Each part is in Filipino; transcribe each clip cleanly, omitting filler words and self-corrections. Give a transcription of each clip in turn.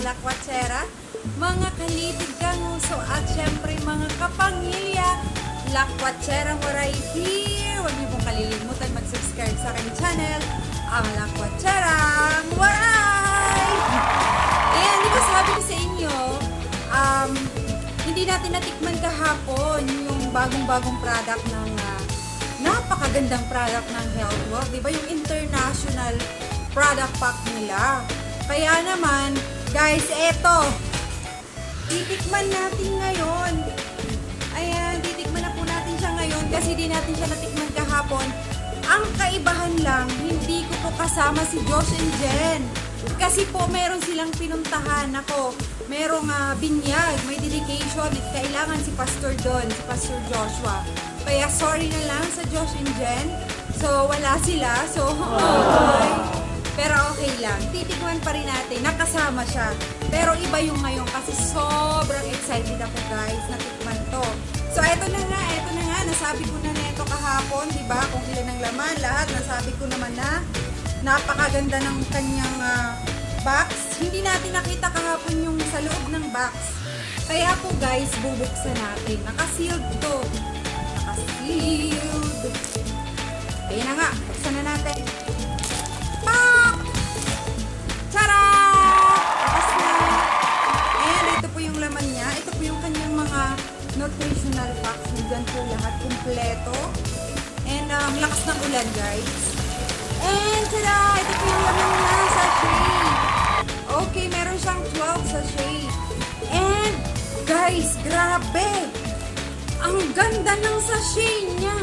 lakwatsera, mga kalibig kanguso at syempre mga kapamilya, Lakwatserang Waray here! Huwag niyo pong kalilimutan mag-subscribe sa aking channel, ang Lakwatserang Waray! And di ba sabi ko sa inyo, hindi natin natikman kahapon yung bagong-bagong product ng napakagandang product ng Healthwalk. Di ba yung international product pack nila? Kaya naman, guys, eto, titikman natin ngayon. Ayan, titikman na po natin siya ngayon kasi di natin siya natikman kahapon. Ang kaibahan lang, hindi ko po kasama si Josh and Jen. Kasi po, meron silang pinuntahan. Ako, merong binyag, may dedication at kailangan si Pastor doon, si Pastor Joshua. Kaya sorry na lang sa Josh and Jen. So, wala sila. So, okay. Pero okay lang. Titikman pa rin natin. Nakasama siya. Pero iba yung ngayon kasi sobrang excited ako, guys. Natikman to. So, eto na nga. Nasabi ko na ito kahapon. Diba? Kung ilan ang laman. Lahat. Nasabi ko naman na napakaganda ng kanyang box. Hindi natin nakita kahapon yung sa loob ng box. Kaya po, guys, bubuksan natin. Naka-sealed to. Naka-sealed. Ayan na nga. Buksan na natin. Pak! Tara! Tapos na. Ayan, ito po yung laman niya. Ito po yung kanyang mga nutritional packs. Diyan po lahat kumpleto. And lakas ng ulan, guys. And tada! Ito po yung laman niya sa tray. Okay, meron siyang 12 sachet. And guys, grabe! Ang ganda ng sachet niya.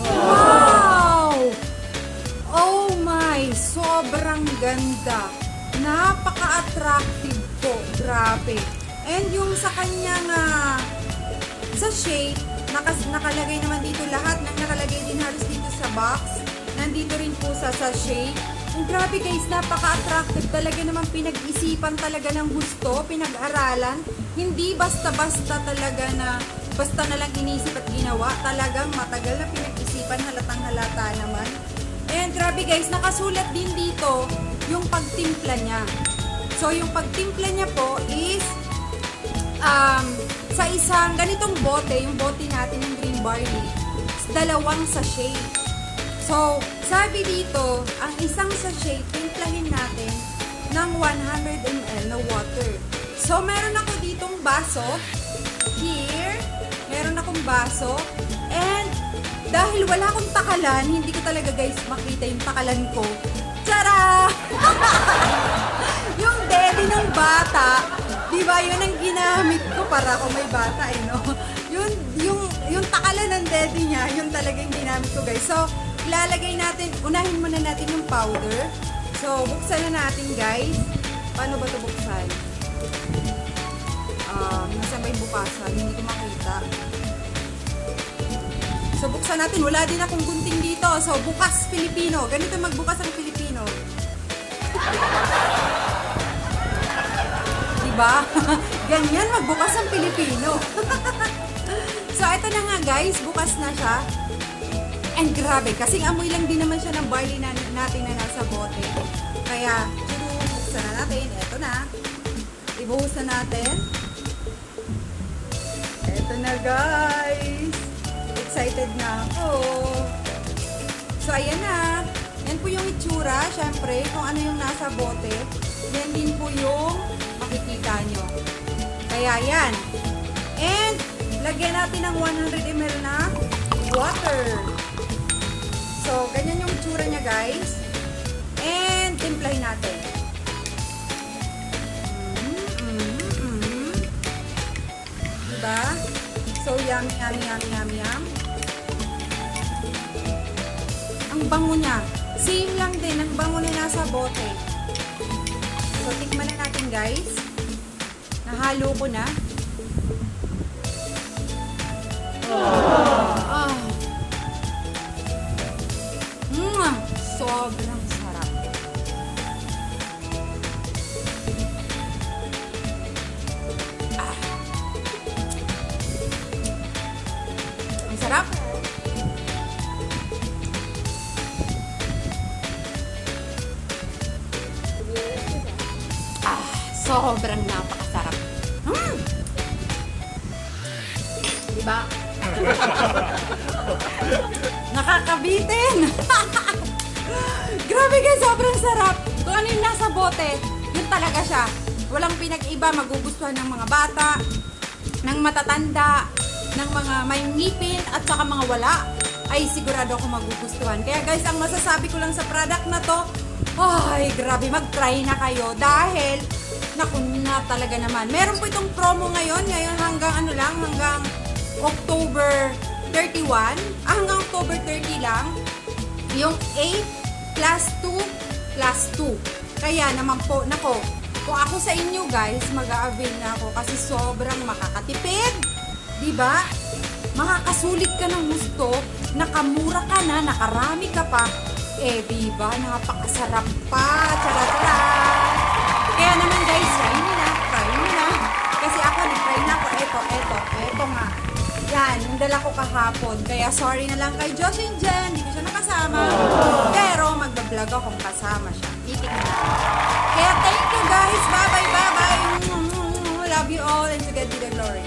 Wow! Oh my! Sobrang ganda. Napaka-attractive po. Grabe. And yung sa kanyang sachet, nakalagay naman dito lahat ng nakalagay din halos dito sa box. Nandito rin po sa sachet. Ang grabe, guys, napaka-attractive. Talaga naman pinag-isipan talaga ng gusto, pinag-aralan. Hindi basta-basta talaga na basta na lang inisip at ginawa. Talagang matagal na pinag-isipan, halatang halata naman. And grabe, guys, nakasulat din dito yung pagtimpla niya. So, yung pagtimpla niya po is sa isang ganitong bote, yung bote natin ng green barley, 2 sachet. So, sabi dito, ang isang sachet, timplahin natin ng 100 ml na water. So, meron ako ditong baso. Here, meron akong baso. And, dahil wala akong takalan, hindi ko talaga, guys, makita yung takalan ko. Tara! Yung daddy ng bata, diba, yun ang ginamit ko para ako may bata, no? Yung takalan ng daddy niya, yun talagang ginamit ko, guys. So, ilalagay natin, unahin muna natin yung powder. So, buksan na natin, guys. Paano ba ito buksan? Nasa may bukasan, hindi ko makita. So, buksan natin. Wala din akong gunting dito. So, bukas Pilipino. Ganito magbukas ang Pilipino. Diba? Ganyan magbukas ang Pilipino. So, ito na nga, guys. Bukas na siya. And grabe, kasing amoy lang din naman siya ng barley natin na nasa bote. Kaya, buksan na natin. Ito na. Ibuhos na natin. Ito na, guys. Excited na ako. So, ayan na. Yan po yung itsura. Siyempre, kung ano yung nasa bote. Yan din po yung makikita nyo. Kaya yan. And, lagyan natin ng 100 ml na water. So, ganyan yung itsura niya, guys. And, timplahin natin. Diba? So, yum. Ang bango niya. Same lang din. Ang bango na nasa bote. So, tikman na natin, guys. Nahalo ko na. Sobrang sarap. Ang sarap. sobrang napakasarap. Diba? Nakakabitin! Grabe guys, sobrang sarap. Kung ano yung nasa bote, yun talaga siya. Walang pinag-iba, magugustuhan ng mga bata, ng matatanda, ng mga may ngipin, at saka mga wala, ay sigurado ako magugustuhan. Kaya guys, ang masasabi ko lang sa product na to, ay grabe, mag-try na kayo dahil naku na talaga naman. Meron po itong promo ngayon hanggang ano lang, hanggang October 31, hanggang October 30 lang, yung 8 plus 2 plus 2. Kaya naman po, nako, kung ako sa inyo guys, mag-a-avail na ako kasi sobrang makakatipid. Diba? Makakasulit ka ng gusto, nakamura ka na, nakarami ka pa. Eh, diba? Napakasarap pa. Tara-tara! Kaya naman guys, try nyo na. Kasi ako, nag-try na ako. Eto nga. Yan, yung dala ko kahapon. Kaya sorry na lang kay Josh and Jen, hindi ko siya nakasama. Pero magbablog akong kasama siya. Itignan. Kaya thank you guys. Bye-bye. Love you all and to God be the glory.